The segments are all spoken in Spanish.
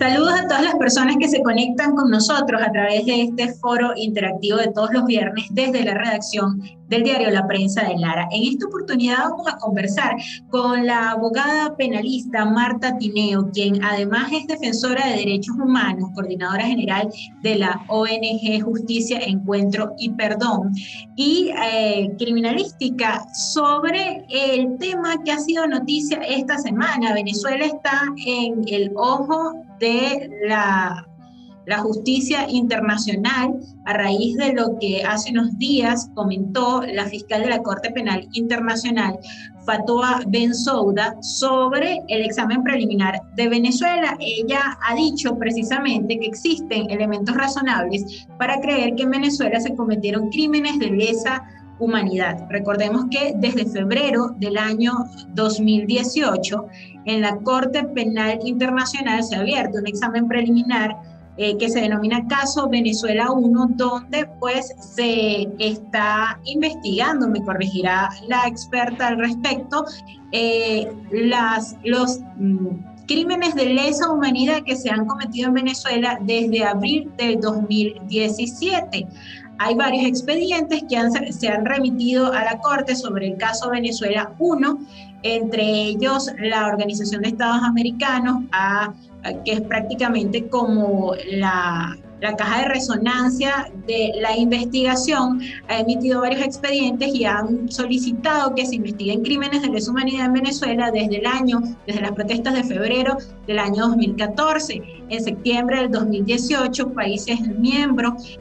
Saludos a todas las personas que se conectan con nosotros a través de este foro interactivo de todos los viernes desde la redacción del diario La Prensa de Lara. En esta oportunidad vamos a conversar con la abogada penalista Marta Tineo, quien además es defensora de derechos humanos, coordinadora general de la ONG Justicia, Encuentro y Perdón, y criminalística sobre el tema que ha sido noticia esta semana. Venezuela está en el ojo de la justicia internacional a raíz de lo que hace unos días comentó la fiscal de la Corte Penal Internacional, Fatoa Bensouda, sobre el examen preliminar de Venezuela. Ella ha dicho precisamente que existen elementos razonables para creer que en Venezuela se cometieron crímenes de lesa humanidad. Recordemos que desde febrero del año 2018 en la Corte Penal Internacional se ha abierto un examen preliminar que se denomina Caso Venezuela 1, donde pues se está investigando, me corregirá la experta al respecto, los crímenes de lesa humanidad que se han cometido en Venezuela desde abril del 2017. Hay varios expedientes que se han remitido a la Corte sobre el caso Venezuela 1, entre ellos la Organización de Estados Americanos, que es prácticamente como la caja de resonancia de la investigación, ha emitido varios expedientes y han solicitado que se investiguen crímenes de lesa humanidad en Venezuela desde las protestas de febrero del año 2014. En septiembre del 2018, países miembros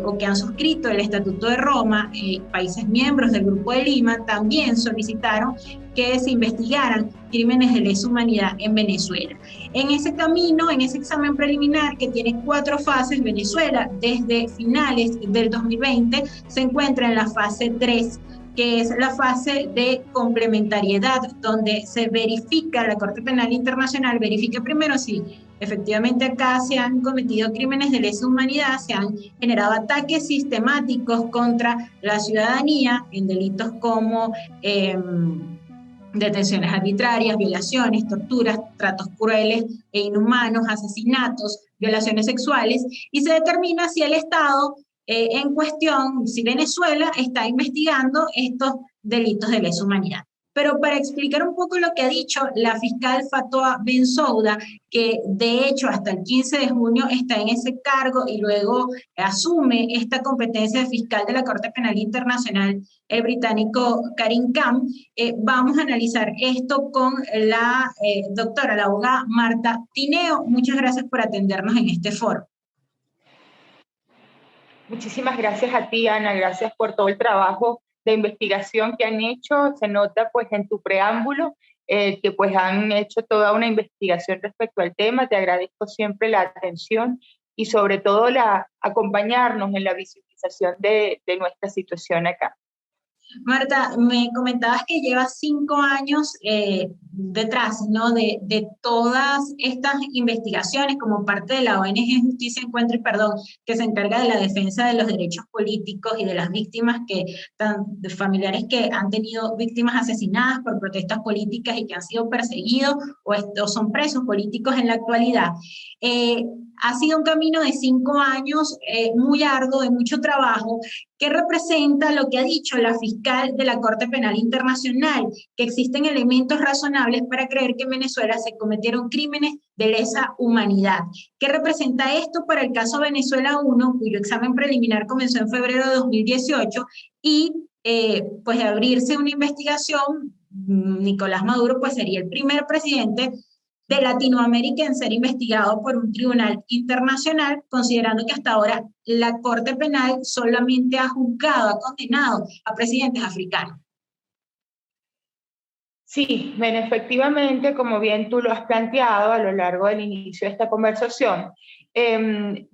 o que han suscrito el Estatuto de Roma, países miembros del Grupo de Lima, también solicitaron que se investigaran crímenes de lesa humanidad en Venezuela. En ese camino, en ese examen preliminar que tiene 4 fases, Venezuela desde finales del 2020 se encuentra en la fase 3, que es la fase de complementariedad, donde se verifica, la Corte Penal Internacional verifica primero si efectivamente acá se han cometido crímenes de lesa humanidad, se han generado ataques sistemáticos contra la ciudadanía en delitos como detenciones arbitrarias, violaciones, torturas, tratos crueles e inhumanos, asesinatos, violaciones sexuales, y se determina si el Estado en cuestión, si Venezuela está investigando estos delitos de lesa humanidad. Pero para explicar un poco lo que ha dicho la fiscal Fatoa Bensouda, que de hecho hasta el 15 de junio está en ese cargo y luego asume esta competencia de fiscal de la Corte Penal Internacional, el británico Karim Khan, vamos a analizar esto con la doctora, la abogada Marta Tineo. Muchas gracias por atendernos en este foro. Muchísimas gracias a ti, Ana, gracias por todo el trabajo de investigación que han hecho. Se nota pues en tu preámbulo que pues han hecho toda una investigación respecto al tema. Te agradezco siempre la atención y sobre todo acompañarnos en la visibilización de nuestra situación acá. Marta, me comentabas que llevas 5 años detrás, ¿no? de todas estas investigaciones como parte de la ONG Justicia, Encuentro y Perdón, que se encarga de la defensa de los derechos políticos y de las víctimas de familiares que han tenido víctimas asesinadas por protestas políticas y que han sido perseguidos o son presos políticos en la actualidad. Ha sido un camino de 5 años muy arduo, de mucho trabajo. ¿Qué representa lo que ha dicho la fiscal de la Corte Penal Internacional? Que existen elementos razonables para creer que en Venezuela se cometieron crímenes de lesa humanidad. ¿Qué representa esto para el caso Venezuela 1, cuyo examen preliminar comenzó en febrero de 2018 y pues de abrirse una investigación, Nicolás Maduro pues sería el primer presidente de Latinoamérica en ser investigado por un tribunal internacional, considerando que hasta ahora la Corte Penal solamente ha juzgado, ha condenado a presidentes africanos? Sí, bueno, efectivamente, como bien tú lo has planteado a lo largo del inicio de esta conversación,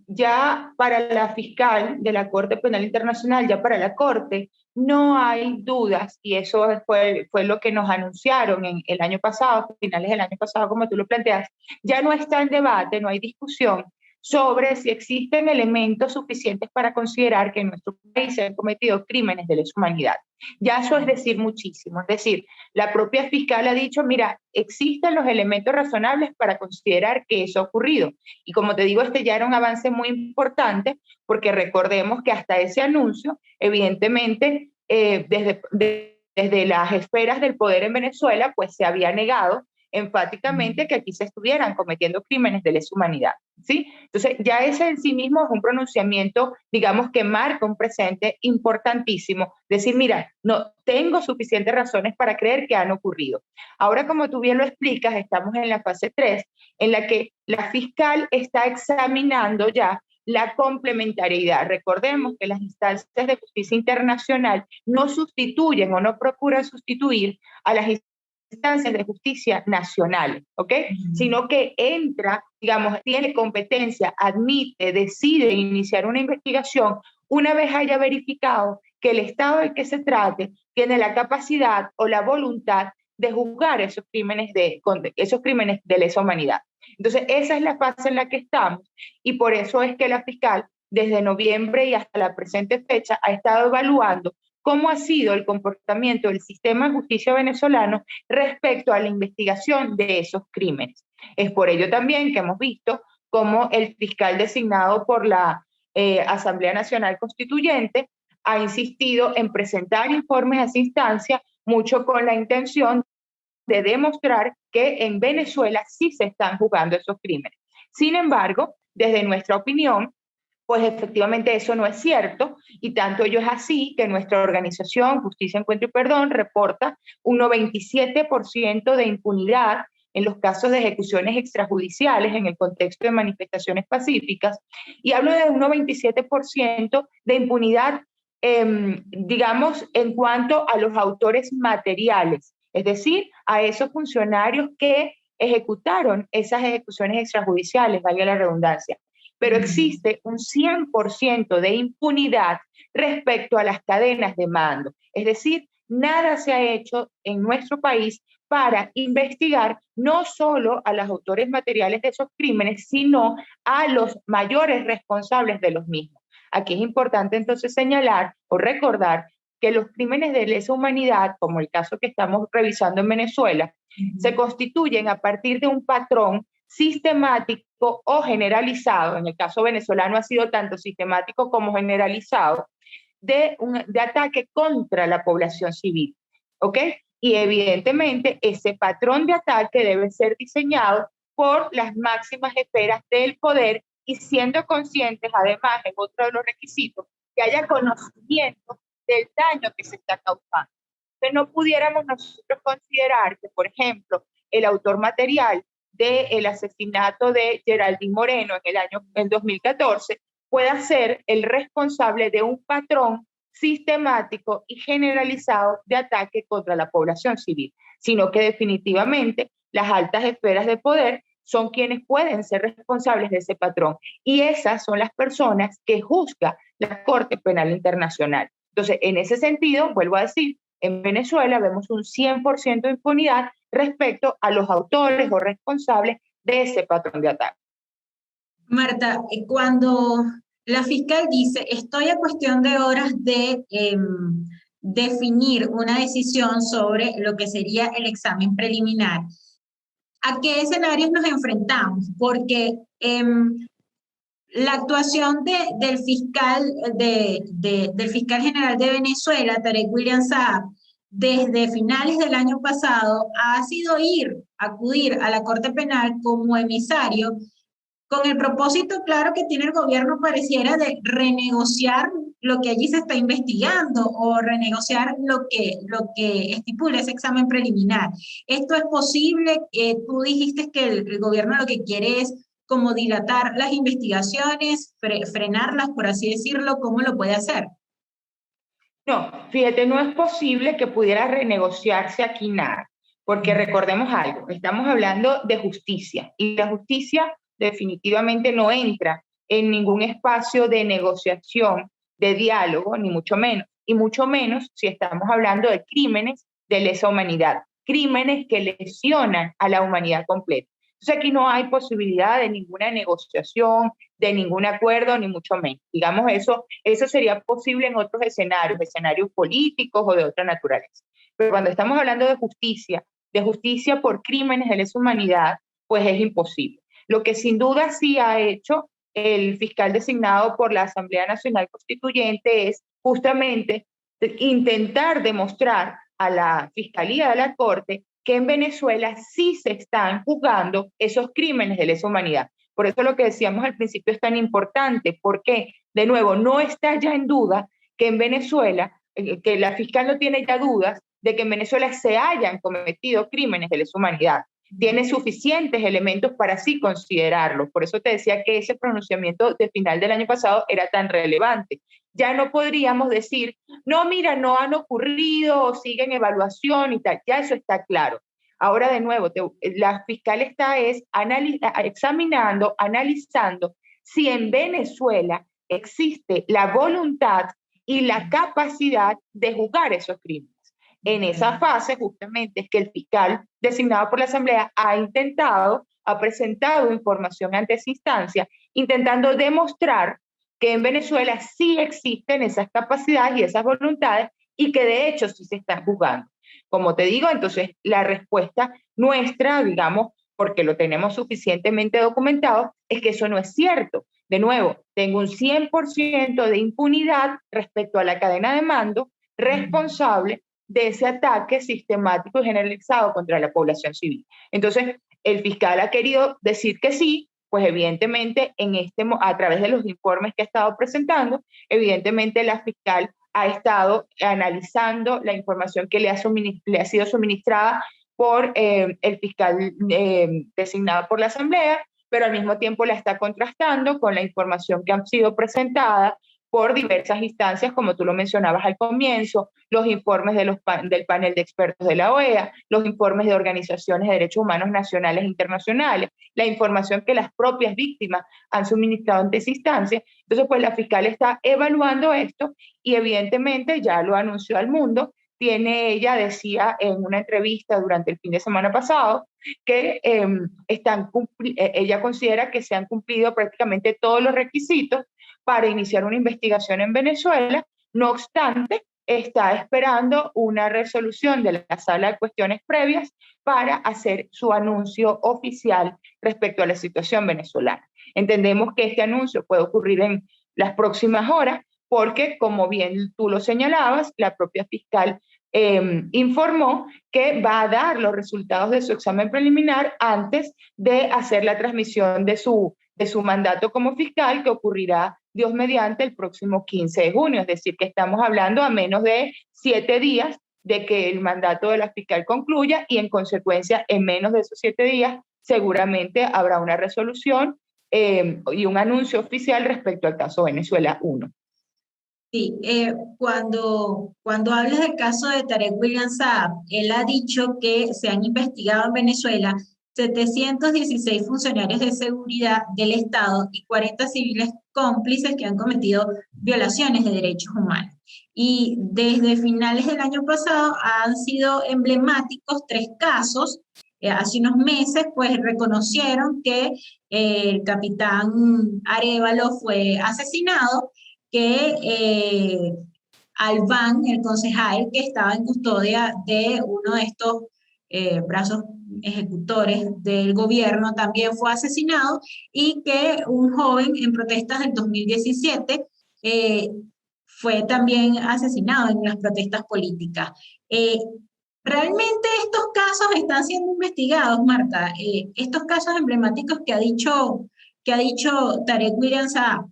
ya para la fiscal de la Corte Penal Internacional, ya para la Corte, no hay dudas, y eso fue lo que nos anunciaron en el año pasado, finales del año pasado, como tú lo planteas, ya no está en debate, no hay discusión sobre si existen elementos suficientes para considerar que en nuestro país se han cometido crímenes de lesa humanidad. Ya eso es decir muchísimo. Es decir, la propia fiscal ha dicho, mira, existen los elementos razonables para considerar que eso ha ocurrido. Y como te digo, este ya era un avance muy importante, porque recordemos que hasta ese anuncio, evidentemente, desde las esferas del poder en Venezuela, pues se había negado enfáticamente que aquí se estuvieran cometiendo crímenes de lesa humanidad, ¿sí? Entonces, ya ese en sí mismo es un pronunciamiento, digamos, que marca un presente importantísimo, decir, mira, no tengo suficientes razones para creer que han ocurrido. Ahora, como tú bien lo explicas, estamos en la fase 3, en la que la fiscal está examinando ya la complementariedad. Recordemos que las instancias de justicia internacional no sustituyen o no procuran sustituir a las instancias de justicia nacionales, ¿ok? Sino que entra, digamos, tiene competencia, admite, decide iniciar una investigación una vez haya verificado que el Estado del que se trate tiene la capacidad o la voluntad de juzgar esos crímenes de lesa humanidad. Entonces, esa es la fase en la que estamos y por eso es que la fiscal, desde noviembre y hasta la presente fecha, ha estado evaluando cómo ha sido el comportamiento del sistema de justicia venezolano respecto a la investigación de esos crímenes. Es por ello también que hemos visto cómo el fiscal designado por la Asamblea Nacional Constituyente ha insistido en presentar informes a esa instancia, mucho con la intención de demostrar que en Venezuela sí se están juzgando esos crímenes. Sin embargo, desde nuestra opinión, pues efectivamente eso no es cierto, y tanto ello es así que nuestra organización Justicia, Encuentro y Perdón reporta un 97% de impunidad en los casos de ejecuciones extrajudiciales en el contexto de manifestaciones pacíficas, y hablo de un 97% de impunidad, digamos, en cuanto a los autores materiales, es decir, a esos funcionarios que ejecutaron esas ejecuciones extrajudiciales, valga la redundancia. Pero existe un 100% de impunidad respecto a las cadenas de mando. Es decir, nada se ha hecho en nuestro país para investigar no solo a los autores materiales de esos crímenes, sino a los mayores responsables de los mismos. Aquí es importante entonces señalar o recordar que los crímenes de lesa humanidad, como el caso que estamos revisando en Venezuela, se constituyen a partir de un patrón sistemático o generalizado, en el caso venezolano ha sido tanto sistemático como generalizado, de ataque contra la población civil, ¿ok? Y evidentemente ese patrón de ataque debe ser diseñado por las máximas esferas del poder y siendo conscientes, además, en otro de los requisitos, que haya conocimiento del daño que se está causando. Entonces no pudiéramos nosotros considerar que, por ejemplo, el autor material del asesinato de Geraldine Moreno en 2014 pueda ser el responsable de un patrón sistemático y generalizado de ataque contra la población civil, sino que definitivamente las altas esferas de poder son quienes pueden ser responsables de ese patrón y esas son las personas que juzga la Corte Penal Internacional. Entonces, en ese sentido, vuelvo a decir, en Venezuela vemos un 100% de impunidad respecto a los autores o responsables de ese patrón de ataque. Marta, cuando la fiscal dice, estoy a cuestión de horas de definir una decisión sobre lo que sería el examen preliminar, ¿a qué escenarios nos enfrentamos? Porque la actuación del fiscal general de Venezuela, Tarek William Saab, desde finales del año pasado ha sido acudir a la Corte Penal como emisario con el propósito claro que tiene el gobierno, pareciera, de renegociar lo que allí se está investigando o renegociar lo que estipula ese examen preliminar. ¿Esto es posible? Tú dijiste que el gobierno lo que quiere es como dilatar las investigaciones, frenarlas, por así decirlo. ¿Cómo lo puede hacer? No, fíjate, no es posible que pudiera renegociarse aquí nada, porque recordemos algo, estamos hablando de justicia y la justicia definitivamente no entra en ningún espacio de negociación, de diálogo, ni mucho menos, y mucho menos si estamos hablando de crímenes de lesa humanidad, crímenes que lesionan a la humanidad completa. Entonces aquí no hay posibilidad de ninguna negociación, de ningún acuerdo, ni mucho menos. Digamos, eso sería posible en otros escenarios políticos o de otra naturaleza. Pero cuando estamos hablando de justicia por crímenes de lesa humanidad, pues es imposible. Lo que sin duda sí ha hecho el fiscal designado por la Asamblea Nacional Constituyente es justamente intentar demostrar a la Fiscalía de la Corte que en Venezuela sí se están juzgando esos crímenes de lesa humanidad. Por eso lo que decíamos al principio es tan importante, porque, de nuevo, no está ya en duda que en Venezuela, que la fiscal no tiene ya dudas de que en Venezuela se hayan cometido crímenes de lesa humanidad. Tiene suficientes elementos para así considerarlo. Por eso te decía que ese pronunciamiento de final del año pasado era tan relevante. Ya no podríamos decir, no, mira, no han ocurrido o siguen evaluación y tal. Ya eso está claro. Ahora, de nuevo, la fiscal está examinando, analizando si en Venezuela existe la voluntad y la capacidad de juzgar esos crímenes. En esa fase, justamente, es que el fiscal designado por la Asamblea ha presentado información ante esa instancia, intentando demostrar que en Venezuela sí existen esas capacidades y esas voluntades y que de hecho sí se están juzgando. Como te digo, entonces la respuesta nuestra, digamos, porque lo tenemos suficientemente documentado, es que eso no es cierto. De nuevo, tengo un 100% de impunidad respecto a la cadena de mando responsable de ese ataque sistemático y generalizado contra la población civil. Entonces, el fiscal ha querido decir que sí, pues evidentemente a través de los informes que ha estado presentando, evidentemente la fiscal ha estado analizando la información que le ha sido suministrada por el fiscal designado por la Asamblea, pero al mismo tiempo la está contrastando con la información que han sido presentada por diversas instancias, como tú lo mencionabas al comienzo, los informes del panel de expertos de la OEA, los informes de organizaciones de derechos humanos nacionales e internacionales, la información que las propias víctimas han suministrado ante esa instancia. Entonces, pues la fiscal está evaluando esto y evidentemente ya lo anunció al mundo. Ella decía en una entrevista durante el fin de semana pasado que ella considera que se han cumplido prácticamente todos los requisitos para iniciar una investigación en Venezuela. No obstante, está esperando una resolución de la Sala de Cuestiones Previas para hacer su anuncio oficial respecto a la situación venezolana. Entendemos que este anuncio puede ocurrir en las próximas horas porque, como bien tú lo señalabas, la propia fiscal informó que va a dar los resultados de su examen preliminar antes de hacer la transmisión de su mandato como fiscal, que ocurrirá, Dios mediante, el próximo 15 de junio. Es decir, que estamos hablando a menos de 7 días de que el mandato de la fiscal concluya y, en consecuencia, en menos de esos 7 días, seguramente habrá una resolución y un anuncio oficial respecto al caso Venezuela 1. Sí, cuando hablas del caso de Tarek William Saab, él ha dicho que se han investigado en Venezuela 716 funcionarios de seguridad del Estado y 40 civiles cómplices que han cometido violaciones de derechos humanos. Y desde finales del año pasado han sido emblemáticos 3 casos. Hace unos meses, pues reconocieron que el capitán Arévalo fue asesinado, que Albán, el concejal que estaba en custodia de uno de estos brazos ejecutores del gobierno, también fue asesinado, y que un joven en protestas del 2017 fue también asesinado en las protestas políticas. Realmente estos casos están siendo investigados, Marta. Estos casos emblemáticos que ha dicho Tarek William Saab.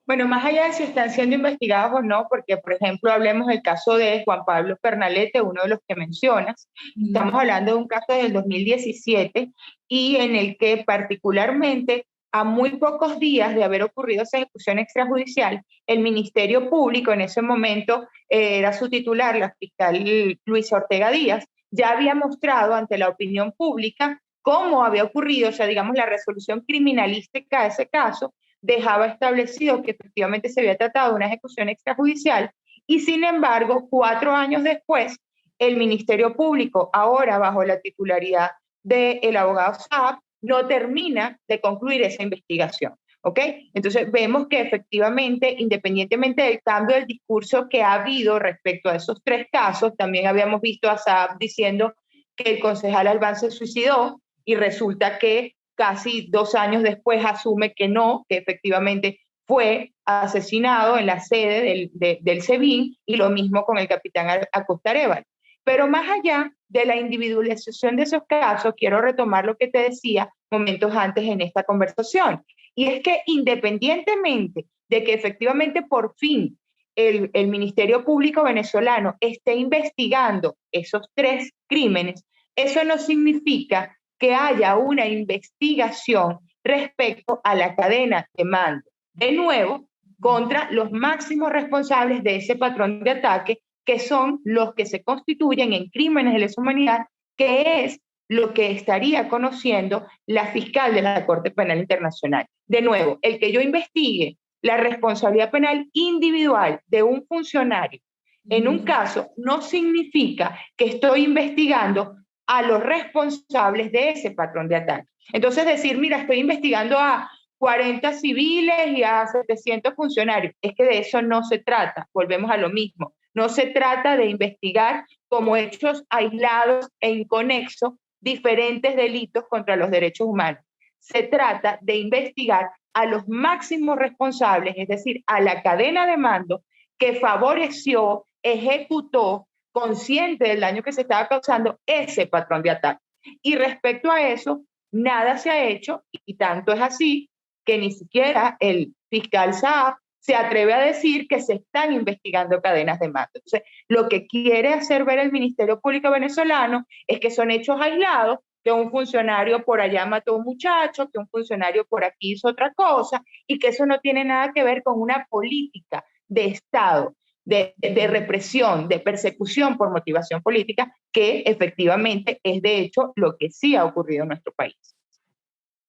Bueno, más allá de si están siendo investigados o no, porque, por ejemplo, hablemos del caso de Juan Pablo Pernalete, uno de los que mencionas. Estamos hablando de un caso del 2017 y en el que particularmente, a muy pocos días de haber ocurrido esa ejecución extrajudicial, el Ministerio Público, en ese momento era su titular, la fiscal Luisa Ortega Díaz, ya había mostrado ante la opinión pública cómo había ocurrido, o sea, digamos, la resolución criminalística de ese caso dejaba establecido que efectivamente se había tratado de una ejecución extrajudicial y, sin embargo, 4 años después, el Ministerio Público, ahora bajo la titularidad del abogado Saab no termina de concluir esa investigación. ¿Ok? Entonces vemos que efectivamente, independientemente del cambio del discurso que ha habido respecto a esos 3 casos, también habíamos visto a Saab diciendo que el concejal Albán se suicidó y resulta que casi 2 años después asume que no, que efectivamente fue asesinado en la sede del SEBIN, y lo mismo con el capitán Acosta Arévalo. Pero más allá de la individualización de esos casos, quiero retomar lo que te decía momentos antes en esta conversación. Y es que independientemente de que efectivamente por fin el Ministerio Público venezolano esté investigando esos 3 crímenes, eso no significa que haya una investigación respecto a la cadena de mando. De nuevo, contra los máximos responsables de ese patrón de ataque, que son los que se constituyen en crímenes de lesa humanidad, que es lo que estaría conociendo la fiscal de la Corte Penal Internacional. De nuevo, el que yo investigue la responsabilidad penal individual de un funcionario en un caso no significa que estoy investigando a los responsables de ese patrón de ataque. Entonces decir, mira, estoy investigando a 40 civiles y a 700 funcionarios, es que de eso no se trata, volvemos a lo mismo. No se trata de investigar como hechos aislados e inconexos diferentes delitos contra los derechos humanos. Se trata de investigar a los máximos responsables, es decir, a la cadena de mando que favoreció, ejecutó, consciente del daño que se estaba causando, ese patrón de ataque. Y respecto a eso, nada se ha hecho, y tanto es así que ni siquiera el fiscal Saab se atreve a decir que se están investigando cadenas de mando. Entonces, lo que quiere hacer ver el Ministerio Público venezolano es que son hechos aislados, que un funcionario por allá mató a un muchacho, que un funcionario por aquí hizo otra cosa, y que eso no tiene nada que ver con una política de Estado, de represión, de persecución por motivación política, que efectivamente es de hecho lo que sí ha ocurrido en nuestro país.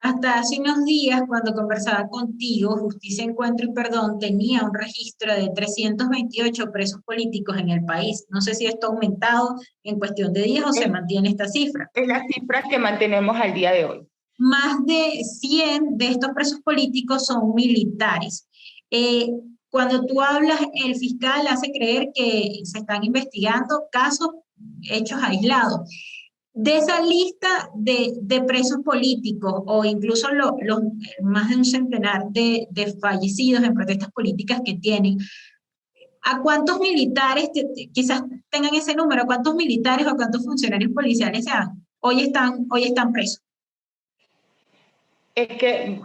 Hasta hace unos días, cuando conversaba contigo, Justicia, Encuentro y Perdón tenía un registro de 328 presos políticos en el país. No sé si esto ha aumentado en cuestión de días o se mantiene esta cifra. Es la cifra que mantenemos al día de hoy. Más de 100 de estos presos políticos son militares. Cuando tú hablas, el fiscal hace creer que se están investigando casos, hechos aislados. De esa lista de presos políticos o incluso los más de un centenar de fallecidos en protestas políticas que tienen, ¿a cuántos militares, quizás tengan ese número, a cuántos militares o cuántos funcionarios policiales hoy están presos? Es que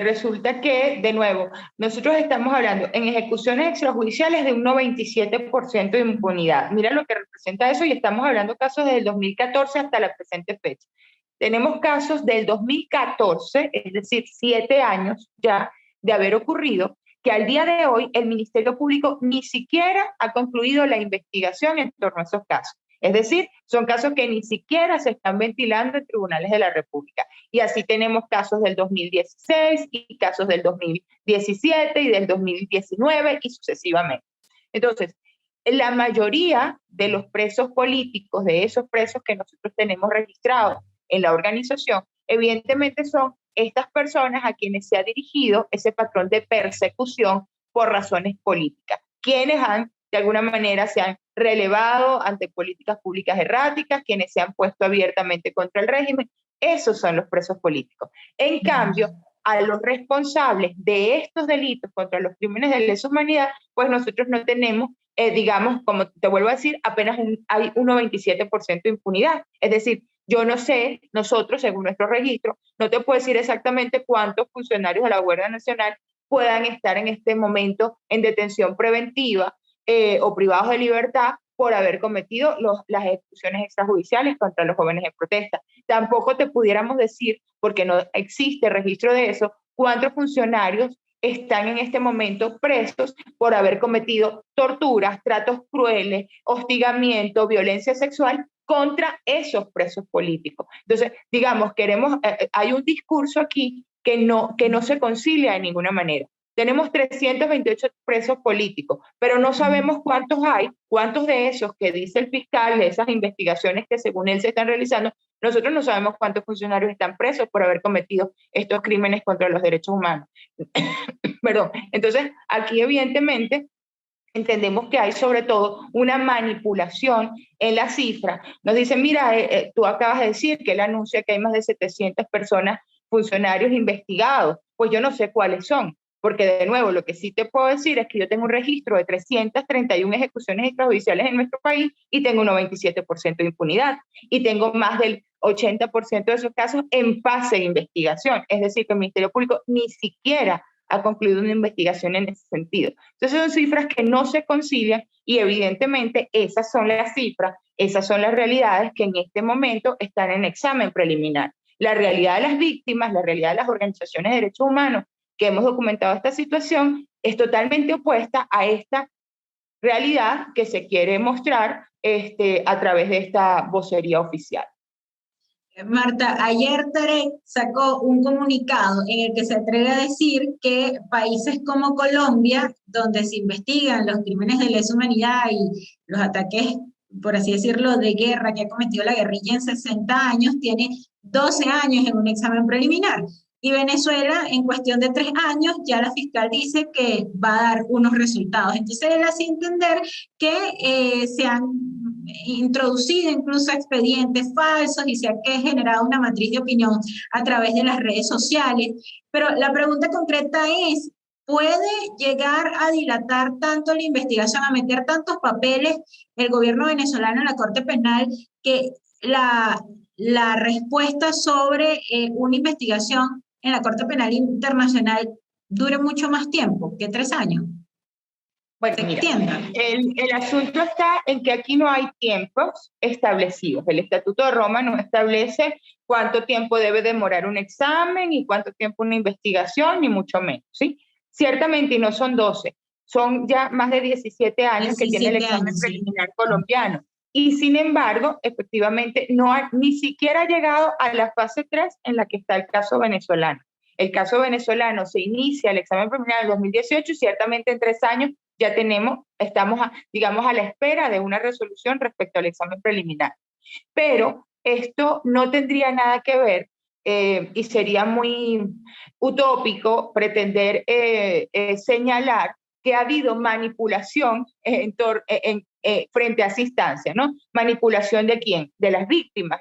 resulta que, de nuevo, nosotros estamos hablando en ejecuciones extrajudiciales de un 97% de impunidad. Mira lo que representa eso, y estamos hablando de casos desde el 2014 hasta la presente fecha. Tenemos casos del 2014, es decir, 7 años ya de haber ocurrido, que al día de hoy el Ministerio Público ni siquiera ha concluido la investigación en torno a esos casos. Es decir, son casos que ni siquiera se están ventilando en tribunales de la República. Y así tenemos casos del 2016 y casos del 2017 y del 2019 y sucesivamente. Entonces, la mayoría de los presos políticos, de esos presos que nosotros tenemos registrados en la organización, evidentemente son estas personas a quienes se ha dirigido ese patrón de persecución por razones políticas, quienes de alguna manera se han relevado ante políticas públicas erráticas, quienes se han puesto abiertamente contra el régimen. Esos son los presos políticos. En cambio, a los responsables de estos delitos contra los crímenes de lesa humanidad, pues nosotros no tenemos, digamos, como te vuelvo a decir, apenas hay un 97% de impunidad. Es decir, yo no sé, nosotros, según nuestro registro, no te puedo decir exactamente cuántos funcionarios de la Guardia Nacional puedan estar en este momento en detención preventiva o privados de libertad por haber cometido las ejecuciones extrajudiciales contra los jóvenes en protesta. Tampoco te pudiéramos decir, porque no existe registro de eso, cuántos funcionarios están en este momento presos por haber cometido torturas, tratos crueles, hostigamiento, violencia sexual contra esos presos políticos. Entonces, digamos, hay un discurso aquí que no se concilia de ninguna manera. tenemos 328 presos políticos, pero no sabemos cuántos hay, cuántos de esos que dice el fiscal, de esas investigaciones que según él se están realizando, nosotros no sabemos cuántos funcionarios están presos por haber cometido estos crímenes contra los derechos humanos. Perdón. Entonces, aquí evidentemente entendemos que hay sobre todo una manipulación en la cifra. Nos dicen, mira, tú acabas de decir que él anuncia que hay más de 700 personas, funcionarios investigados. Pues yo no sé cuáles son, porque de nuevo, lo que sí te puedo decir es que yo tengo un registro de 331 ejecuciones extrajudiciales en nuestro país y tengo un 97% de impunidad. Y tengo más del 80% de esos casos en fase de investigación. Es decir, que el Ministerio Público ni siquiera ha concluido una investigación en ese sentido. Entonces son cifras que no se concilian y evidentemente esas son las cifras, esas son las realidades que en este momento están en examen preliminar. La realidad de las víctimas, la realidad de las organizaciones de derechos humanos que hemos documentado esta situación es totalmente opuesta a esta realidad que se quiere mostrar a través de esta vocería oficial. Marta, ayer Tarek sacó un comunicado en el que se atreve a decir que países como Colombia, donde se investigan los crímenes de lesa humanidad y los ataques, por así decirlo, de guerra que ha cometido la guerrilla en 60 años, tiene 12 años en un examen preliminar. Y Venezuela, en cuestión de 3 años, ya la fiscal dice que va a dar unos resultados. Entonces, él hace entender que se han introducido incluso expedientes falsos y se ha generado una matriz de opinión a través de las redes sociales. Pero la pregunta concreta es, ¿puede llegar a dilatar tanto la investigación, a meter tantos papeles el gobierno venezolano en la Corte Penal que la respuesta sobre una investigación en la Corte Penal Internacional dure mucho más tiempo que 3 años? Bueno, mira, el asunto está en que aquí no hay tiempos establecidos. El Estatuto de Roma no establece cuánto tiempo debe demorar un examen y cuánto tiempo una investigación, ni mucho menos, ¿sí? Ciertamente, y no son 12, son ya más de 17 años que tiene el examen preliminar colombiano. Y sin embargo, efectivamente, no ha ni siquiera llegado a la fase 3 en la que está el caso venezolano. El caso venezolano se inicia el examen preliminar en 2018 y ciertamente en 3 años ya estamos, digamos, a la espera de una resolución respecto al examen preliminar. Pero esto no tendría nada que ver y sería muy utópico pretender señalar que ha habido manipulación frente a esa instancia, ¿no? ¿Manipulación de quién? De las víctimas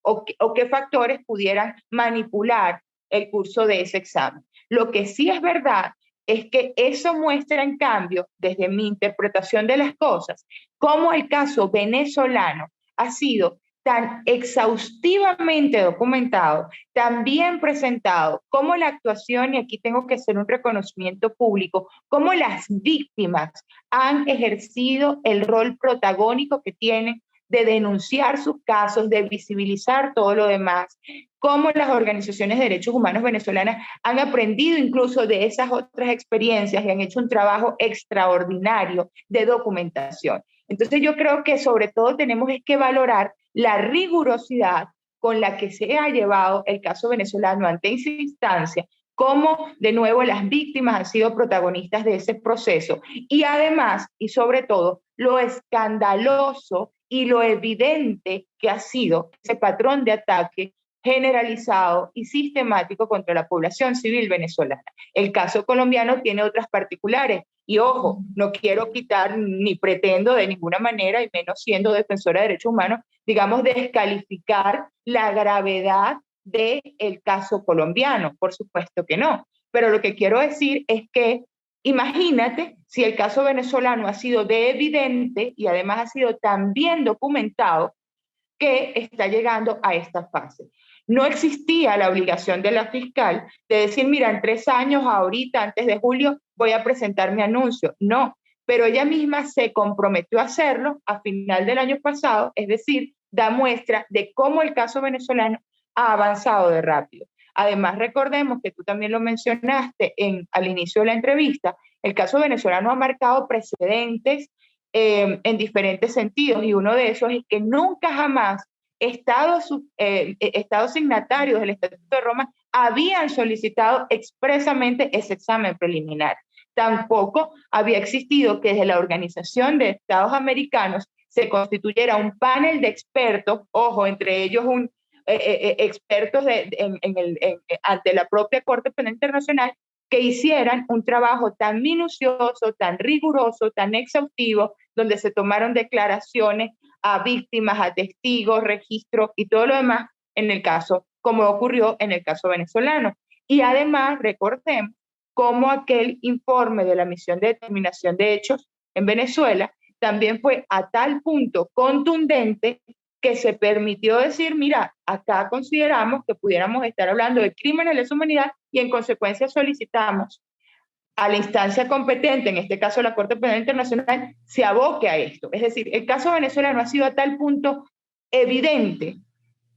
o qué factores pudieran manipular el curso de ese examen. Lo que sí es verdad es que eso muestra, en cambio, desde mi interpretación de las cosas, cómo el caso venezolano ha sido tan exhaustivamente documentado, tan bien presentado, como la actuación, y aquí tengo que hacer un reconocimiento público, cómo las víctimas han ejercido el rol protagónico que tienen de denunciar sus casos, de visibilizar todo lo demás, cómo las organizaciones de derechos humanos venezolanas han aprendido incluso de esas otras experiencias y han hecho un trabajo extraordinario de documentación. Entonces yo creo que sobre todo tenemos que valorar la rigurosidad con la que se ha llevado el caso venezolano ante esa instancia, cómo de nuevo las víctimas han sido protagonistas de ese proceso y además y sobre todo lo escandaloso y lo evidente que ha sido ese patrón de ataque generalizado y sistemático contra la población civil venezolana. El caso colombiano tiene otras particulares y ojo, no quiero quitar ni pretendo de ninguna manera, y menos siendo defensora de derechos humanos, digamos, descalificar la gravedad del caso colombiano, por supuesto que no, pero lo que quiero decir es que imagínate si el caso venezolano ha sido de evidente y además ha sido tan bien documentado que está llegando a esta fase. No existía la obligación de la fiscal de decir, mira, en 3 años, ahorita, antes de julio, voy a presentar mi anuncio. No, pero ella misma se comprometió a hacerlo a final del año pasado, es decir, da muestra de cómo el caso venezolano ha avanzado de rápido. Además, recordemos que tú también lo mencionaste al inicio de la entrevista, el caso venezolano ha marcado precedentes en diferentes sentidos y uno de esos es que nunca jamás estados signatarios del Estatuto de Roma habían solicitado expresamente ese examen preliminar. Tampoco había existido que desde la Organización de Estados Americanos se constituyera un panel de expertos, ojo, entre ellos expertos ante la propia Corte Penal Internacional, que hicieran un trabajo tan minucioso, tan riguroso, tan exhaustivo, donde se tomaron declaraciones a víctimas, a testigos, registros y todo lo demás en el caso, como ocurrió en el caso venezolano. Y además, recordemos cómo aquel informe de la Misión de Determinación de Hechos en Venezuela también fue a tal punto contundente que se permitió decir, mira, acá consideramos que pudiéramos estar hablando de crímenes de lesa humanidad y en consecuencia solicitamos a la instancia competente, en este caso la Corte Penal Internacional, se aboque a esto. Es decir, el caso venezolano ha sido a tal punto evidente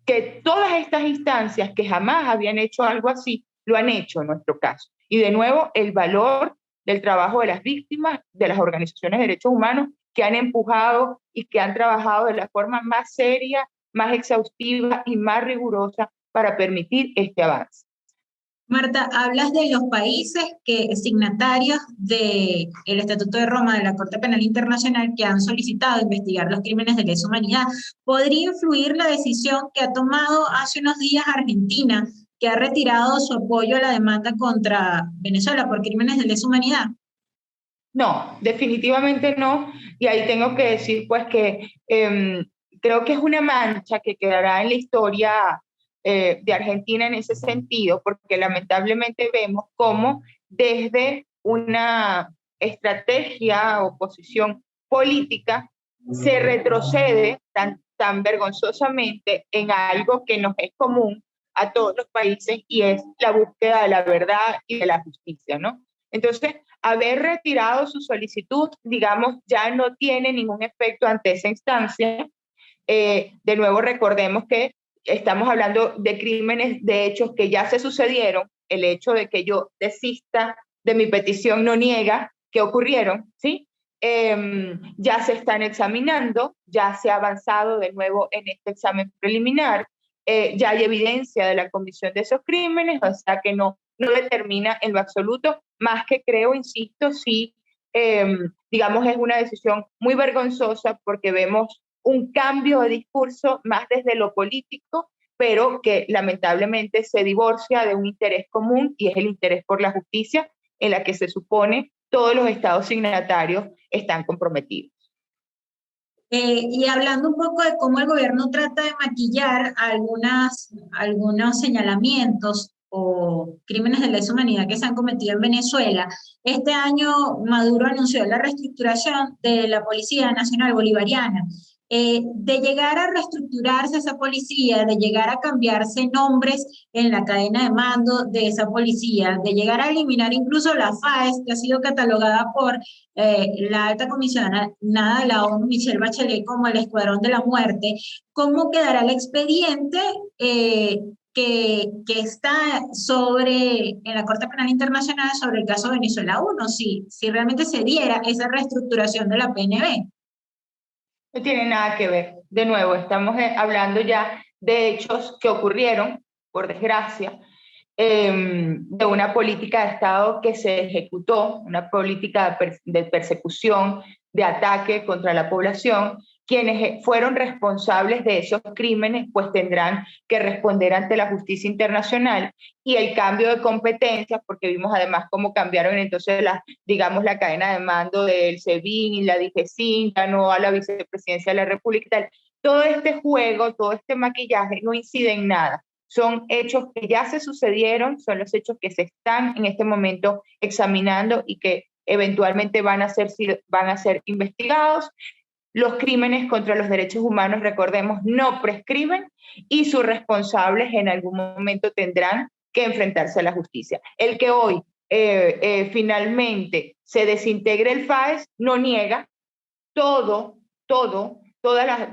que todas estas instancias que jamás habían hecho algo así, lo han hecho en nuestro caso. Y de nuevo, el valor del trabajo de las víctimas, de las organizaciones de derechos humanos, que han empujado y que han trabajado de la forma más seria, más exhaustiva y más rigurosa para permitir este avance. Marta, hablas de los países signatarios del Estatuto de Roma de la Corte Penal Internacional que han solicitado investigar los crímenes de lesa humanidad. ¿Podría influir la decisión que ha tomado hace unos días Argentina, que ha retirado su apoyo a la demanda contra Venezuela por crímenes de lesa humanidad? No, definitivamente no. Y ahí tengo que decir pues que creo que es una mancha que quedará en la historia de Argentina en ese sentido, porque lamentablemente vemos cómo desde una estrategia o posición política se retrocede tan vergonzosamente en algo que nos es común a todos los países y es la búsqueda de la verdad y de la justicia, ¿no? Entonces, haber retirado su solicitud, digamos, ya no tiene ningún efecto ante esa instancia. De nuevo, recordemos que estamos hablando de crímenes, de hechos que ya se sucedieron. El hecho de que yo desista de mi petición no niega que ocurrieron, ¿sí? Ya se están examinando, ya se ha avanzado de nuevo en este examen preliminar, ya hay evidencia de la comisión de esos crímenes, o sea que no determina en lo absoluto, más que creo, insisto, sí, digamos, es una decisión muy vergonzosa porque vemos un cambio de discurso más desde lo político, pero que lamentablemente se divorcia de un interés común y es el interés por la justicia en la que se supone todos los estados signatarios están comprometidos. Y hablando un poco de cómo el gobierno trata de maquillar algunos señalamientos o crímenes de lesa humanidad que se han cometido en Venezuela, este año Maduro anunció la reestructuración de la Policía Nacional Bolivariana. De llegar a reestructurarse esa policía, de llegar a cambiarse nombres en la cadena de mando de esa policía, de llegar a eliminar incluso la FAES, que ha sido catalogada por la alta comisionada de la ONU, Michelle Bachelet, como el escuadrón de la muerte, ¿cómo quedará el expediente que está en la Corte Penal Internacional sobre el caso Venezuela 1, si realmente se diera esa reestructuración de la PNB? No tiene nada que ver. De nuevo, estamos hablando ya de hechos que ocurrieron, por desgracia, de una política de Estado que se ejecutó, una política de persecución, de ataque contra la población. Quienes fueron responsables de esos crímenes pues tendrán que responder ante la justicia internacional, y el cambio de competencias, porque vimos además cómo cambiaron entonces digamos la cadena de mando del SEBIN y la DIGESIN, ganó a la vicepresidencia de la República y tal. Todo este juego, todo este maquillaje no incide en nada. Son hechos que ya se sucedieron, son los hechos que se están en este momento examinando y que eventualmente van a ser investigados. Los crímenes contra los derechos humanos, recordemos, no prescriben y sus responsables en algún momento tendrán que enfrentarse a la justicia. El que hoy finalmente se desintegre el FAES no niega todas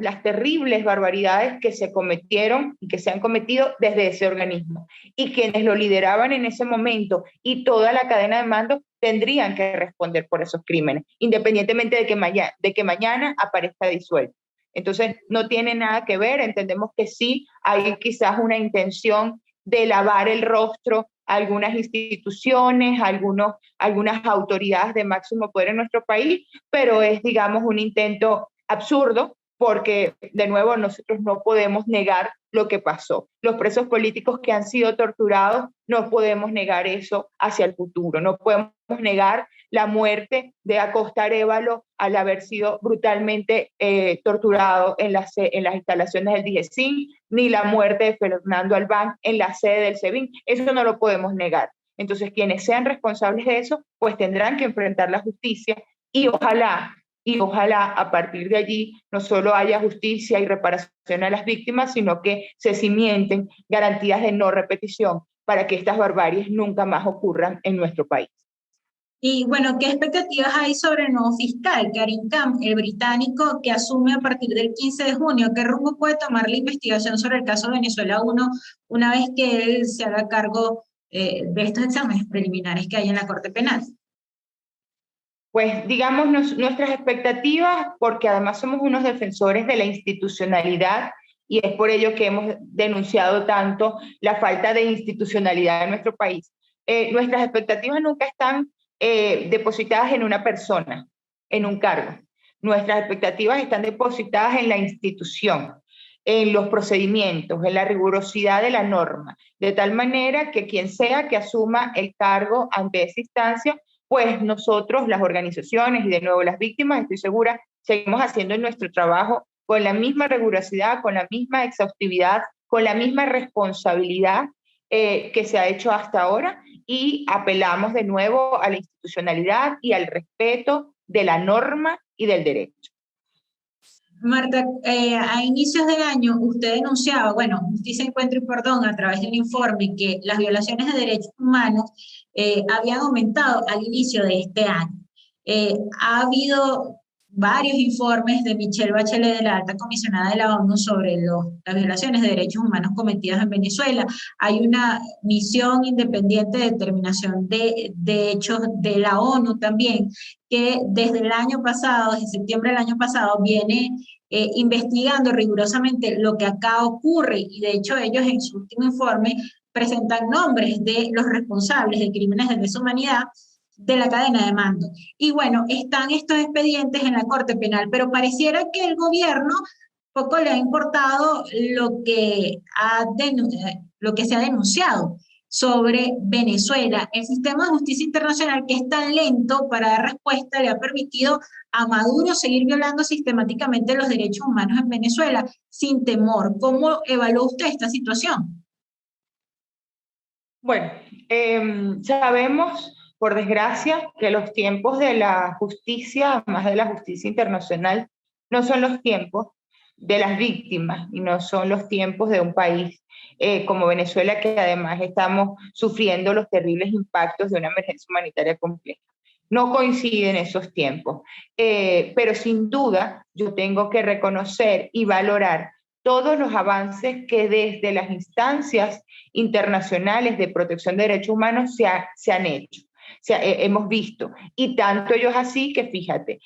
las terribles barbaridades que se cometieron y que se han cometido desde ese organismo. Y quienes lo lideraban en ese momento y toda la cadena de mando tendrían que responder por esos crímenes, independientemente de que mañana aparezca disuelto. Entonces, no tiene nada que ver, entendemos que sí hay quizás una intención de lavar el rostro a algunas instituciones, algunas autoridades de máximo poder en nuestro país, pero es, digamos, un intento absurdo porque, de nuevo, nosotros no podemos negar lo que pasó. Los presos políticos que han sido torturados, no podemos negar eso hacia el futuro, no podemos negar la muerte de Acosta Arévalo al haber sido brutalmente torturado en las instalaciones del DGCIN, ni la muerte de Fernando Albán en la sede del SEBIN. Eso no lo podemos negar. Entonces, quienes sean responsables de eso, pues tendrán que enfrentar la justicia y ojalá a partir de allí no solo haya justicia y reparación a las víctimas, sino que se cimienten garantías de no repetición para que estas barbaries nunca más ocurran en nuestro país. Y bueno, ¿qué expectativas hay sobre el nuevo fiscal, Karim Khan, el británico, que asume a partir del 15 de junio? ¿Qué rumbo puede tomar la investigación sobre el caso Venezuela 1 una vez que él se haga cargo de estos exámenes preliminares que hay en la Corte Penal? Pues digamos nuestras expectativas, porque además somos unos defensores de la institucionalidad y es por ello que hemos denunciado tanto la falta de institucionalidad en nuestro país. Nuestras expectativas nunca están depositadas en una persona, en un cargo. Nuestras expectativas están depositadas en la institución, en los procedimientos, en la rigurosidad de la norma, de tal manera que quien sea que asuma el cargo ante esa instancia, pues nosotros, las organizaciones y de nuevo las víctimas, estoy segura, seguimos haciendo nuestro trabajo con la misma rigurosidad, con la misma exhaustividad, con la misma responsabilidad que se ha hecho hasta ahora y apelamos de nuevo a la institucionalidad y al respeto de la norma y del derecho. Marta, a inicios del año usted denunciaba, bueno, Justicia, Encuentro y Perdón, a través del informe, que las violaciones de derechos humanos habían aumentado al inicio de este año. Ha habido varios informes de Michelle Bachelet, de la alta comisionada de la ONU, sobre las violaciones de derechos humanos cometidas en Venezuela. Hay una misión independiente de determinación de hechos de la ONU también, que desde el año pasado, desde septiembre del año pasado, viene investigando rigurosamente lo que acá ocurre, y de hecho ellos en su último informe presentan nombres de los responsables de crímenes de lesa humanidad de la cadena de mando. Y bueno, están estos expedientes en la Corte Penal, pero pareciera que el gobierno poco le ha importado lo que se ha denunciado sobre Venezuela. El sistema de justicia internacional, que es tan lento para dar respuesta, le ha permitido a Maduro seguir violando sistemáticamente los derechos humanos en Venezuela sin temor. ¿Cómo evalúa usted esta situación? Bueno, sabemos, por desgracia, que los tiempos de la justicia, más de la justicia internacional, no son los tiempos de las víctimas y no son los tiempos de un país como Venezuela, que además estamos sufriendo los terribles impactos de una emergencia humanitaria compleja. No coinciden esos tiempos, pero sin duda yo tengo que reconocer y valorar todos los avances que desde las instancias internacionales de protección de derechos humanos se han hecho. Hemos visto, y tanto ellos así que fíjate,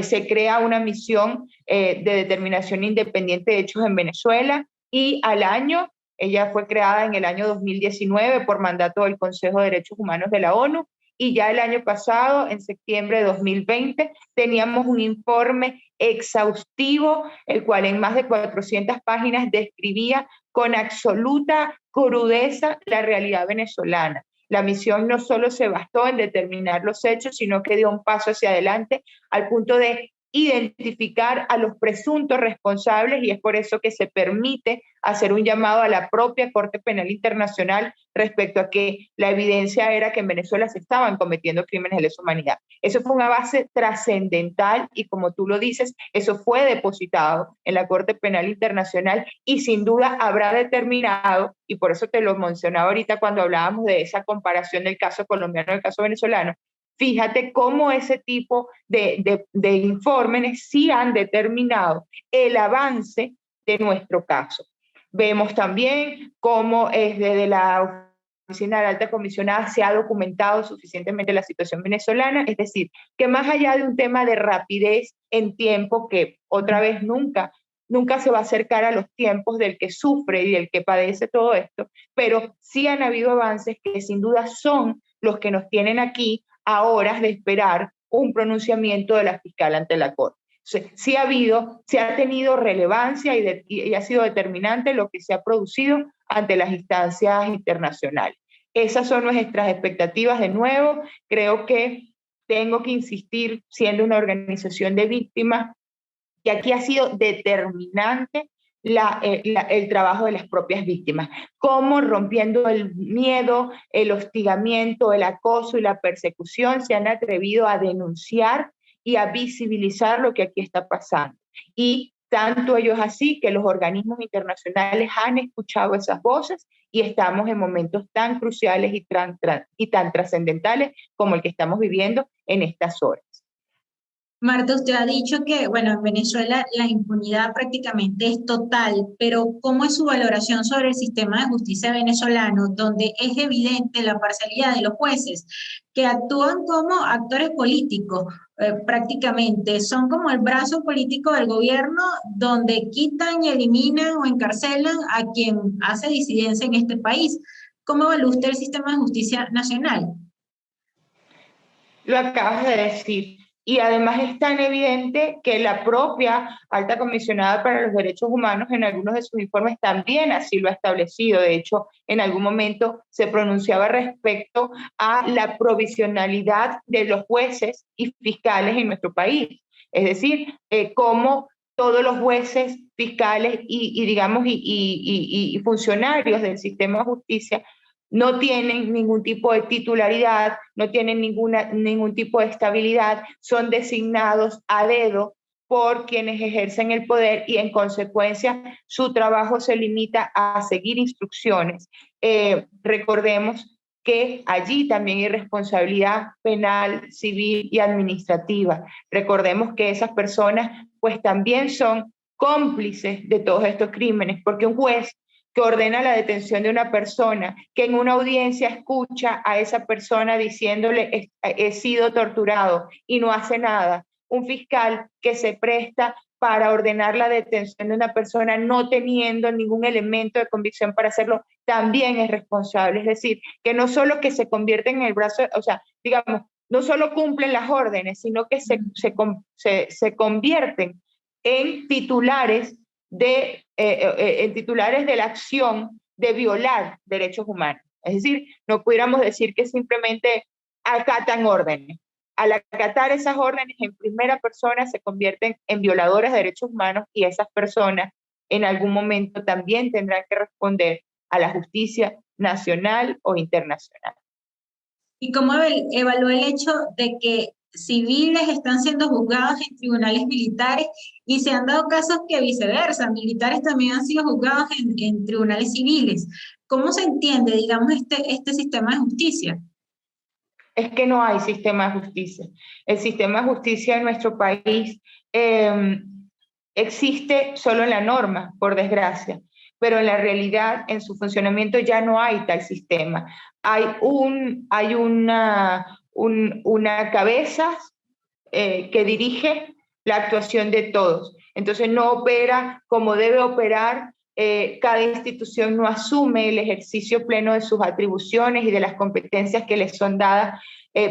se crea una misión de determinación independiente de hechos en Venezuela y al año, ella fue creada en el año 2019 por mandato del Consejo de Derechos Humanos de la ONU, y ya el año pasado, en septiembre de 2020, teníamos un informe exhaustivo, el cual en más de 400 páginas describía con absoluta crudeza la realidad venezolana. La misión no solo se bastó en determinar los hechos, sino que dio un paso hacia adelante al punto de identificar a los presuntos responsables, y es por eso que se permite hacer un llamado a la propia Corte Penal Internacional respecto a que la evidencia era que en Venezuela se estaban cometiendo crímenes de lesa humanidad. Eso fue una base trascendental y, como tú lo dices, eso fue depositado en la Corte Penal Internacional y sin duda habrá determinado, y por eso te lo mencionaba ahorita cuando hablábamos de esa comparación del caso colombiano y del caso venezolano. Fíjate cómo ese tipo de informes sí han determinado el avance de nuestro caso. Vemos también cómo desde la Oficina de la Alta Comisionada se ha documentado suficientemente la situación venezolana, es decir, que más allá de un tema de rapidez en tiempo, que otra vez nunca nunca se va a acercar a los tiempos del que sufre y del que padece todo esto, pero sí han habido avances que sin duda son los que nos tienen aquí a horas de esperar un pronunciamiento de la fiscal ante la Corte. Sí ha tenido relevancia y ha sido determinante lo que se ha producido ante las instancias internacionales. Esas son nuestras expectativas. De nuevo, creo que tengo que insistir, siendo una organización de víctimas, que aquí ha sido determinante el trabajo de las propias víctimas, cómo rompiendo el miedo, el hostigamiento, el acoso y la persecución se han atrevido a denunciar y a visibilizar lo que aquí está pasando. Y tanto ellos así que los organismos internacionales han escuchado esas voces y estamos en momentos tan cruciales y tan trascendentales como el que estamos viviendo en estas horas. Marta, usted ha dicho que, bueno, en Venezuela la impunidad prácticamente es total, pero ¿cómo es su valoración sobre el sistema de justicia venezolano, donde es evidente la parcialidad de los jueces, que actúan como actores políticos, prácticamente? Son como el brazo político del gobierno, donde quitan y eliminan o encarcelan a quien hace disidencia en este país. ¿Cómo evalúa usted el sistema de justicia nacional? Lo acabas de decir. Y además es tan evidente que la propia alta comisionada para los derechos humanos en algunos de sus informes también así lo ha establecido. De hecho, en algún momento se pronunciaba respecto a la provisionalidad de los jueces y fiscales en nuestro país. Es decir, cómo todos los jueces, fiscales y funcionarios del sistema de justicia no tienen ningún tipo de titularidad, no tienen ningún tipo de estabilidad, son designados a dedo por quienes ejercen el poder y en consecuencia su trabajo se limita a seguir instrucciones. Recordemos que allí también hay responsabilidad penal, civil y administrativa. Recordemos que esas personas pues también son cómplices de todos estos crímenes, porque un juez que ordena la detención de una persona, que en una audiencia escucha a esa persona diciéndole he sido torturado y no hace nada. Un fiscal que se presta para ordenar la detención de una persona no teniendo ningún elemento de convicción para hacerlo, también es responsable. Es decir, que no solo que se convierte en el brazo, o sea, digamos, no solo cumplen las órdenes, sino que se convierten en titulares en titulares de la acción de violar derechos humanos. Es decir, no pudiéramos decir que simplemente acatan órdenes. Al acatar esas órdenes en primera persona se convierten en violadores de derechos humanos y esas personas en algún momento también tendrán que responder a la justicia nacional o internacional. ¿Y cómo evalúa el hecho de que civiles están siendo juzgados en tribunales militares y se han dado casos que viceversa, militares también han sido juzgados en tribunales civiles? ¿Cómo se entiende, digamos, este sistema de justicia? Es que no hay sistema de justicia. El sistema de justicia en nuestro país existe solo en la norma, por desgracia, pero en la realidad, en su funcionamiento ya no hay tal sistema. Hay una cabeza que dirige la actuación de todos. Entonces no opera como debe operar, cada institución no asume el ejercicio pleno de sus atribuciones y de las competencias que les son dadas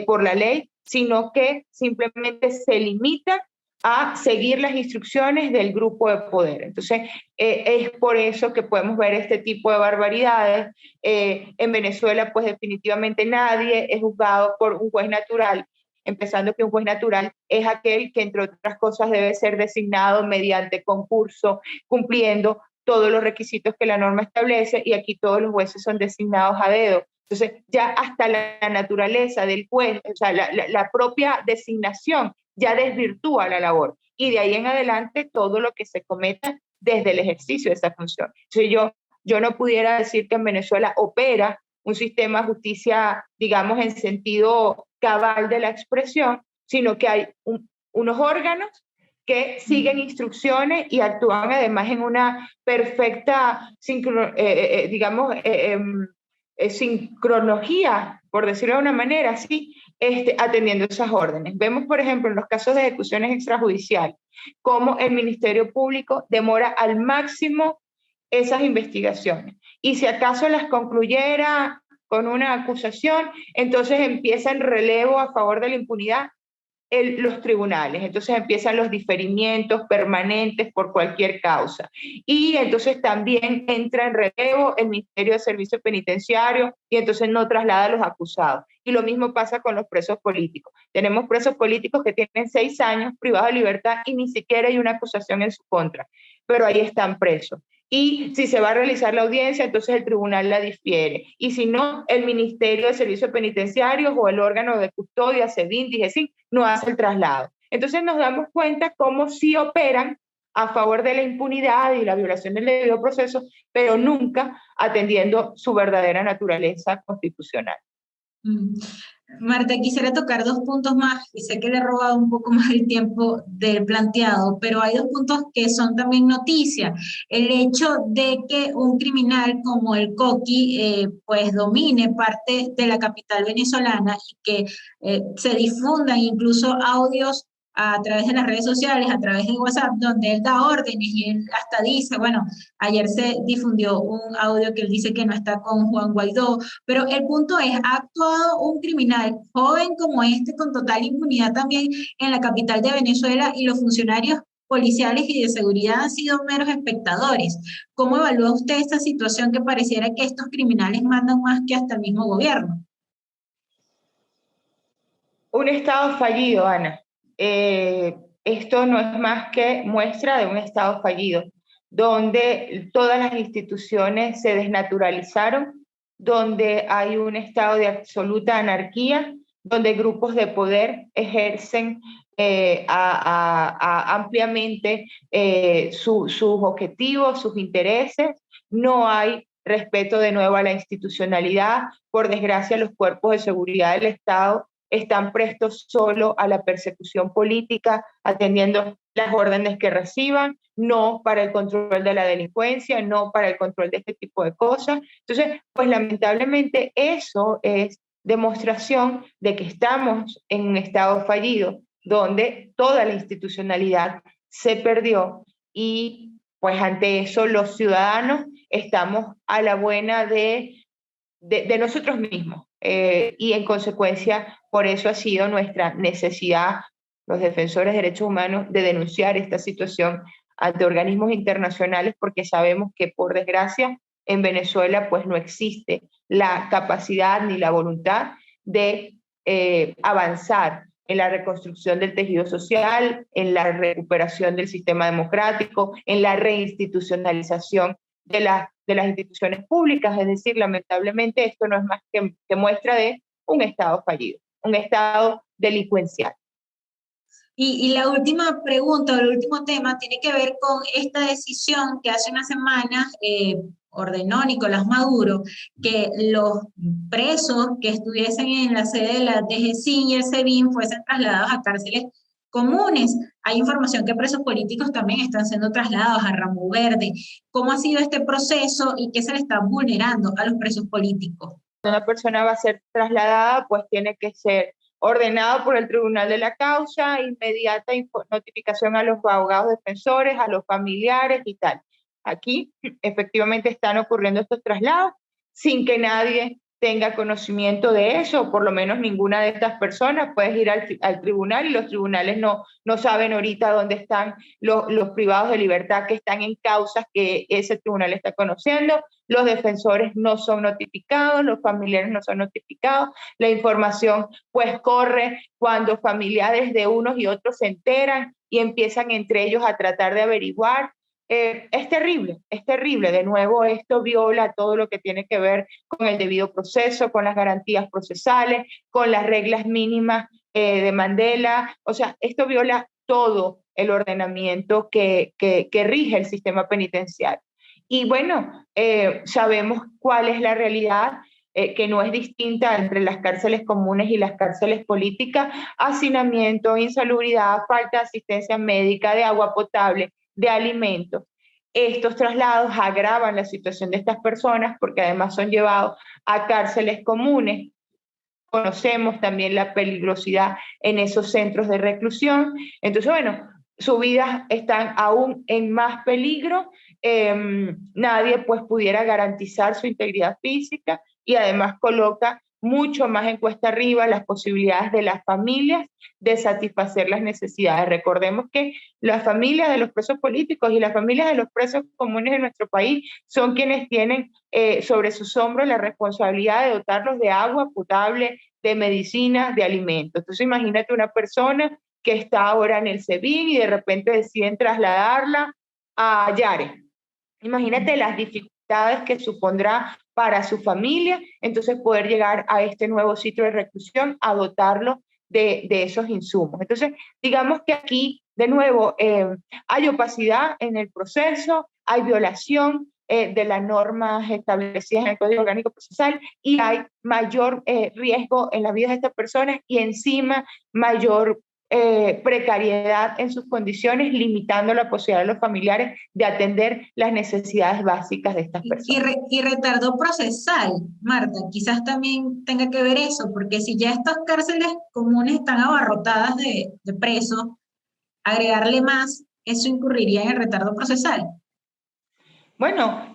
por la ley, sino que simplemente se limita a seguir las instrucciones del grupo de poder. Entonces, es por eso que podemos ver este tipo de barbaridades. En Venezuela, pues definitivamente nadie es juzgado por un juez natural, empezando que un juez natural es aquel que, entre otras cosas, debe ser designado mediante concurso, cumpliendo todos los requisitos que la norma establece, y aquí todos los jueces son designados a dedo. Entonces, ya hasta la naturaleza del juez, o sea, la propia designación ya desvirtúa la labor. Y de ahí en adelante todo lo que se cometa desde el ejercicio de esa función. Entonces, yo no pudiera decir que en Venezuela opera un sistema de justicia, digamos, en sentido cabal de la expresión, sino que hay unos órganos que siguen instrucciones y actúan además en una perfecta, sincronología, por decirlo de una manera, ¿sí? Atendiendo esas órdenes. Vemos, por ejemplo, en los casos de ejecuciones extrajudiciales, cómo el Ministerio Público demora al máximo esas investigaciones. Y si acaso las concluyera con una acusación, entonces empieza el relevo a favor de la impunidad los tribunales, entonces empiezan los diferimientos permanentes por cualquier causa. Y entonces también entra en relevo el Ministerio de Servicio Penitenciario y entonces no traslada a los acusados. Y lo mismo pasa con los presos políticos. Tenemos presos políticos que tienen 6 años privados de libertad y ni siquiera hay una acusación en su contra, pero ahí están presos. Y si se va a realizar la audiencia, entonces el tribunal la difiere. Y si no, el Ministerio de Servicios Penitenciarios o el órgano de custodia, SEDIN, DIGESIN, no hace el traslado. Entonces nos damos cuenta cómo sí operan a favor de la impunidad y la violación del debido proceso, pero nunca atendiendo su verdadera naturaleza constitucional. Marta, quisiera tocar 2 puntos más, y sé que le he robado un poco más el tiempo del planteado, pero hay 2 puntos que son también noticia. El hecho de que un criminal como el Coqui pues domine parte de la capital venezolana y que se difundan incluso audios a través de las redes sociales, a través de WhatsApp, donde él da órdenes y él hasta dice, bueno, ayer se difundió un audio que él dice que no está con Juan Guaidó, pero el punto es, ¿ha actuado un criminal joven como este con total impunidad también en la capital de Venezuela y los funcionarios policiales y de seguridad han sido meros espectadores? ¿Cómo evalúa usted esta situación que pareciera que estos criminales mandan más que hasta el mismo gobierno? Un Estado fallido, Ana. Esto no es más que muestra de un Estado fallido, donde todas las instituciones se desnaturalizaron, donde hay un estado de absoluta anarquía, donde grupos de poder ejercen ampliamente sus objetivos, sus intereses. No hay respeto de nuevo a la institucionalidad. Por desgracia, los cuerpos de seguridad del Estado están prestos solo a la persecución política, atendiendo las órdenes que reciban, no para el control de la delincuencia, no para el control de este tipo de cosas. Entonces, pues lamentablemente eso es demostración de que estamos en un estado fallido, donde toda la institucionalidad se perdió y pues ante eso los ciudadanos estamos a la buena de nosotros mismos. Y en consecuencia, por eso ha sido nuestra necesidad, los defensores de derechos humanos, de denunciar esta situación ante organismos internacionales, porque sabemos que, por desgracia, en Venezuela pues no existe la capacidad ni la voluntad de avanzar en la reconstrucción del tejido social, en la recuperación del sistema democrático, en la reinstitucionalización de las instituciones públicas. Es decir, lamentablemente esto no es más que muestra de un Estado fallido, un Estado delincuencial. Y la última pregunta, o el último tema, tiene que ver con esta decisión que hace unas semanas ordenó Nicolás Maduro, que los presos que estuviesen en la sede de la DGCIN y el SEBIN fuesen trasladados a cárceles comunes. Hay información que presos políticos también están siendo trasladados a Ramo Verde. ¿Cómo ha sido este proceso y qué se le está vulnerando a los presos políticos? Una persona va a ser trasladada, pues tiene que ser ordenado por el tribunal de la causa, inmediata notificación a los abogados defensores, a los familiares y tal. Aquí efectivamente están ocurriendo estos traslados sin que nadie tenga conocimiento de eso, o por lo menos ninguna de estas personas. Puedes ir al tribunal y los tribunales no saben ahorita dónde están los privados de libertad que están en causas que ese tribunal está conociendo. Los defensores no son notificados, los familiares no son notificados. La información pues corre cuando familiares de unos y otros se enteran y empiezan entre ellos a tratar de averiguar. Es terrible. De nuevo, esto viola todo lo que tiene que ver con el debido proceso, con las garantías procesales, con las reglas mínimas de Mandela. O sea, esto viola todo el ordenamiento que rige el sistema penitenciario. Y bueno, sabemos cuál es la realidad, que no es distinta entre las cárceles comunes y las cárceles políticas: hacinamiento, insalubridad, falta de asistencia médica, de agua potable, de alimentos. Estos traslados agravan la situación de estas personas porque además son llevados a cárceles comunes. Conocemos también la peligrosidad en esos centros de reclusión. Entonces, bueno, sus vidas están aún en más peligro, nadie pues pudiera garantizar su integridad física y además coloca mucho más en cuesta arriba las posibilidades de las familias de satisfacer las necesidades. Recordemos que las familias de los presos políticos y las familias de los presos comunes de nuestro país son quienes tienen sobre sus hombros la responsabilidad de dotarlos de agua potable, de medicinas, de alimentos. Entonces imagínate una persona que está ahora en el SEBIN y de repente deciden trasladarla a Yare. Imagínate las dificultades que supondrá para su familia, entonces poder llegar a este nuevo sitio de reclusión, a dotarlo de esos insumos. Entonces, digamos que aquí, de nuevo, hay opacidad en el proceso, hay violación de las normas establecidas en el Código Orgánico Procesal y hay mayor riesgo en la vida de estas personas y encima mayor precariedad en sus condiciones, limitando la posibilidad de los familiares de atender las necesidades básicas de estas personas. Y retardo procesal, Marta, quizás también tenga que ver eso, porque si ya estas cárceles comunes están abarrotadas de presos, agregarle más, eso incurriría en el retardo procesal. Bueno,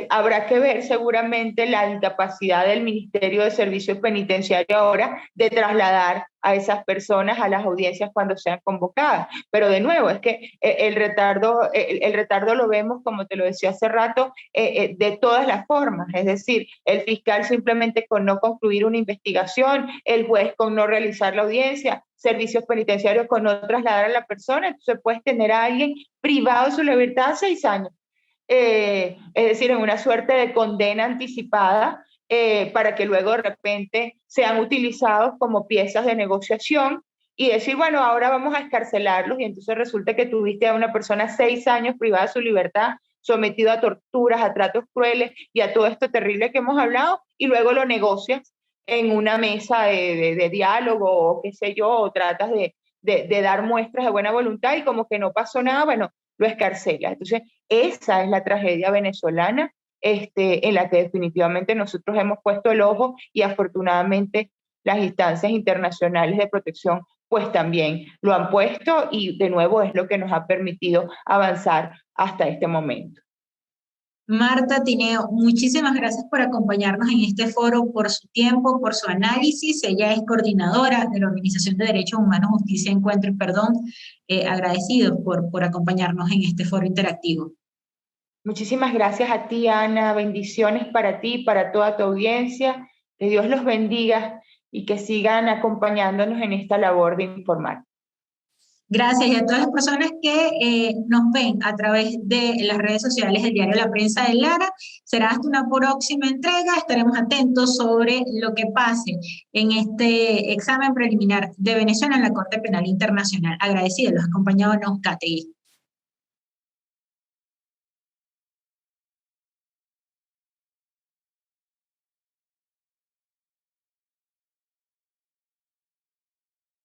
habrá que ver seguramente la incapacidad del Ministerio de Servicios Penitenciarios ahora de trasladar a esas personas a las audiencias cuando sean convocadas. Pero de nuevo, es que el retardo lo vemos, como te lo decía hace rato, de todas las formas. Es decir, el fiscal simplemente con no concluir una investigación, el juez con no realizar la audiencia, servicios penitenciarios con no trasladar a la persona. Entonces puedes tener a alguien privado de su libertad 6 años. Es decir, en una suerte de condena anticipada para que luego de repente sean utilizados como piezas de negociación y decir, bueno, ahora vamos a escarcelarlos y entonces resulta que tuviste a una persona 6 años privada de su libertad, sometido a torturas, a tratos crueles y a todo esto terrible que hemos hablado y luego lo negocias en una mesa de diálogo o qué sé yo, o tratas de dar muestras de buena voluntad y como que no pasó nada, bueno, lo escarcela. Entonces, esa es la tragedia venezolana en la que definitivamente nosotros hemos puesto el ojo y afortunadamente las instancias internacionales de protección pues también lo han puesto y de nuevo es lo que nos ha permitido avanzar hasta este momento. Marta Tineo, muchísimas gracias por acompañarnos en este foro, por su tiempo, por su análisis. Ella es coordinadora de la Organización de Derechos Humanos, Justicia, Encuentro y Perdón. Agradecidos por acompañarnos en este foro interactivo. Muchísimas gracias a ti, Ana. Bendiciones para ti, para toda tu audiencia. Que Dios los bendiga y que sigan acompañándonos en esta labor de informar. Gracias y a todas las personas que nos ven a través de las redes sociales del diario La Prensa de Lara. Será hasta una próxima entrega. Estaremos atentos sobre lo que pase en este examen preliminar de Venezuela en la Corte Penal Internacional. Agradecidos, los acompañados Categui.